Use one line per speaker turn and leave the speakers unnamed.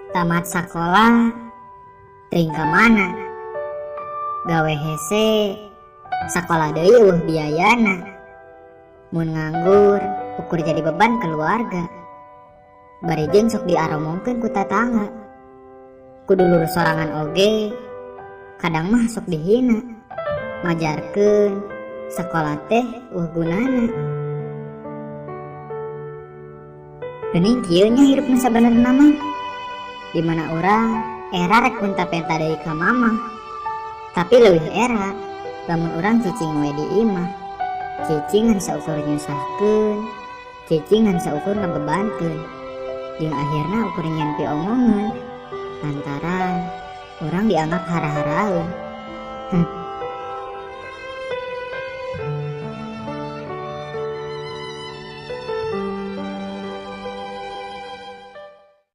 Tamat sekolah teuing ka mana? Gawe hese sekolah deui eueuh biayana. Mun nganggur ukur jadi beban keluarga. Bari jeung sok diaromongkeun ku tatangga. Kudu lurus sorangan oge, kadang mah sok dihina. Ngajarkeun sekolah teh gunana. Geuning kieu nya hirup nu sabenerna mah. Di mana urang era rek penta-penta deui ka mama. Tapi leuwih era lamun urang cicing we di imah. Cicing ngan saukur nyusahkeun, cicing ngan saukur ngabebankeun. Jeung akhirna ukur nyampi omongan lantaran urang dianggap hara-haraeun.